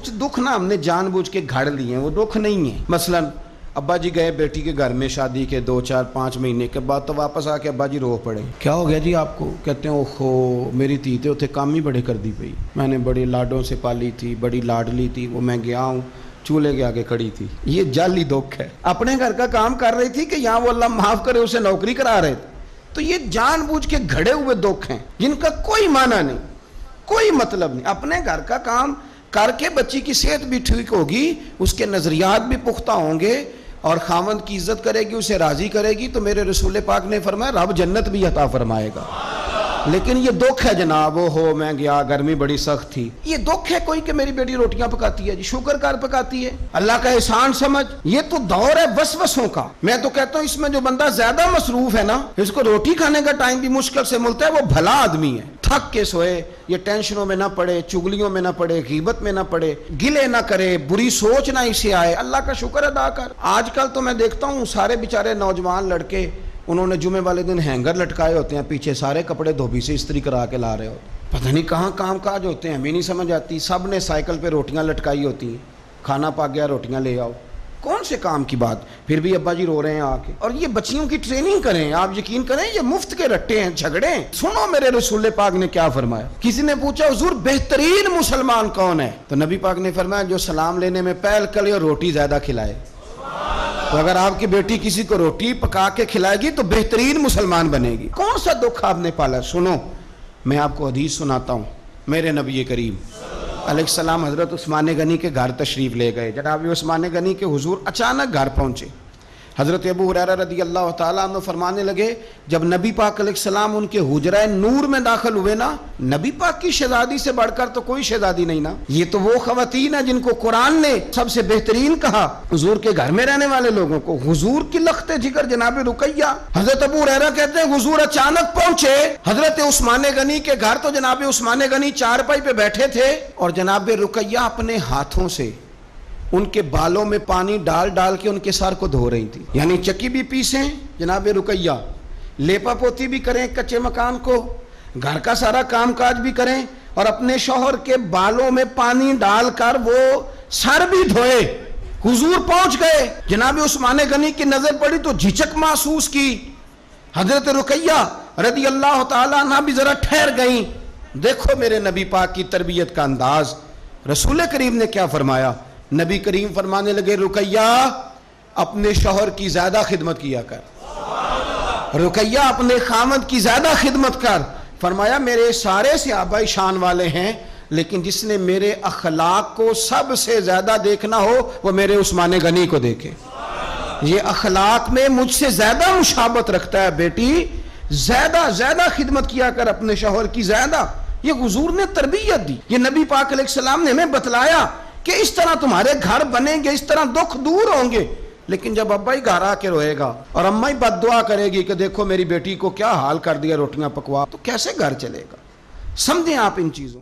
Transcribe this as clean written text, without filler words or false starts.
कुछ दुख ना हमने जानबूझ के घड़ लिए हैं, वो दुख नहीं है। मसलन अब्बा जी गए बेटी के घर में शादी के 2, 4, 5 महीने के बाद, तो वापस आके अब्बा जी रो पड़े, क्या हो गया जी आपको? कहते हैं ओहो मेरी धी तो उथे काम ही बड़े कर दी पई, मैंने बड़े लाडों से पाली थी, बड़ी लाडली थी, वो मैं गया हूँ चूल्हे के आगे खड़ी थी। ये जाली दुख है। अपने घर का काम कर रही थी कि यहाँ वो अल्लाह माफ करे उसे नौकरी करा रहे थे। तो ये जानबूझ के घड़े हुए दुख हैं जिनका कोई माना नहीं, कोई मतलब नहीं। अपने घर का काम करके बच्ची की सेहत भी ठीक होगी, उसके नजरियात भी पुख्ता होंगे और खावंद की इज्जत करेगी, उसे राजी करेगी, तो मेरे रसूल पाक ने फरमाया रब जन्नत भी अता फरमाएगा। लेकिन ये दुख है जनाब, वो हो मैं गया गर्मी बड़ी सख्त थी, ये दुख है कोई कि मेरी बेटी रोटियां पकाती है जी, शुक्र कर पकाती है, अल्लाह का एहसान समझ। ये तो दौर है वसवसों का। मैं तो कहता हूँ इसमें जो बंदा ज्यादा मसरूफ है ना, इसको रोटी खाने का टाइम भी मुश्किल से मिलता है, वो भला आदमी है। थक के सोए, ये टेंशनों में ना पड़े, चुगलियों में ना पड़े, गीबत में ना पड़े, गिले ना करे, बुरी सोच ना इसे आए, अल्लाह का शुक्र अदा कर। आजकल तो मैं देखता हूँ सारे बेचारे नौजवान लड़के, उन्होंने जुमे वाले दिन हैंगर लटकाए होते हैं, पीछे सारे कपड़े धोबी से इस्त्री करा के ला रहे होते, पता नहीं कहाँ काम काज होते हैं, हमें नहीं समझ आती। सब ने साइकिल पे रोटियां लटकाई होती हैं, खाना पक गया रोटियां ले आओ, कौन से काम की बात। फिर भी अब्बा जी रो रहे हैं आके। और ये बच्चियों की ट्रेनिंग करें, आप यकीन करें ये मुफ्त के रट्टे हैं, झगड़े। सुनो मेरे रसूल पाक ने क्या फरमाया। किसी ने पूछा हुजूर बेहतरीन मुसलमान कौन है? तो नबी पाक ने फरमाया जो सलाम लेने में पहल करे और रोटी ज्यादा खिलाए। तो अगर आपकी बेटी किसी को रोटी पका के खिलाएगी तो बेहतरीन मुसलमान बनेगी। कौन सा दुख आपने पाला? सुनो मैं आपको हदीस सुनाता हूँ। मेरे नबी करीम अलैहिस्सलाम हजरत उस्मान गनी के घर तशरीफ ले गए। जनाब उस्मान गनी के हुजूर अचानक घर पहुंचे। हजरत अबू हुरैरा रदी अल्लाह ताला अन्हु फरमाने लगे जब नबी पाक अलैहिस्सलाम उनके हुजरा नूर में दाखिल हुए ना, नबी पाक की शहजादी से बढ़कर तो कोई शहजादी नहीं ना। ये तो वो खवातीन है जिनको कुरान ने सबसे बेहतरीन कहा हुजूर के घर में रहने वाले लोगों को। हुजूर की लख्ते जिगर जनाब रुकैया। हजरत अबू हुरैरा कहते हैं हुजूर अचानक पहुंचे हजरत उस्मान गनी के घर, तो जनाब उस्मान गनी चारपाई पे बैठे थे और जनाब रुकैया अपने हाथों से उनके बालों में पानी डाल डाल के उनके सर को धो रही थी। यानी चक्की भी पीसें जनाब रुकैया, लेपा पोती भी करें कच्चे मकान को, घर का सारा काम काज भी करें और अपने शौहर के बालों में पानी डालकर वो सर भी धोए। हुजूर पहुंच गए, जनाब उस्मान गनी की नजर पड़ी तो झिझक महसूस की। हजरत रुकैया रदी अल्लाह ताला अन्हा भी जरा ठहर गई। देखो मेरे नबी पाक की तरबियत का अंदाज। रसूल करीम ने क्या फरमाया? नबी करीम फरमाने लगे रुकैया अपने शौहर की ज्यादा खिदमत किया कर, रुकैया अपने खामद की ज्यादा खिदमत कर। फरमाया मेरे सारे सहाबा शान वाले हैं, लेकिन जिसने मेरे अखलाक को सबसे ज्यादा देखना हो वो मेरे उस्मान गनी को देखे। ये अखलाक में मुझसे ज्यादा मुशाबत रखता है, बेटी ज्यादा ज्यादा खिदमत किया कर अपने शौहर की ज्यादा। ये हुजूर ने तरबियत दी। ये नबी पाक अलैहिस्सलाम ने हमें बतलाया कि इस तरह तुम्हारे घर बनेंगे, इस तरह दुख दूर होंगे। लेकिन जब अब्बा ही घर आके रोएगा और अम्मा ही बद्दुआ करेगी कि देखो मेरी बेटी को क्या हाल कर दिया रोटियां पकवा, तो कैसे घर चलेगा? समझें आप इन चीजों।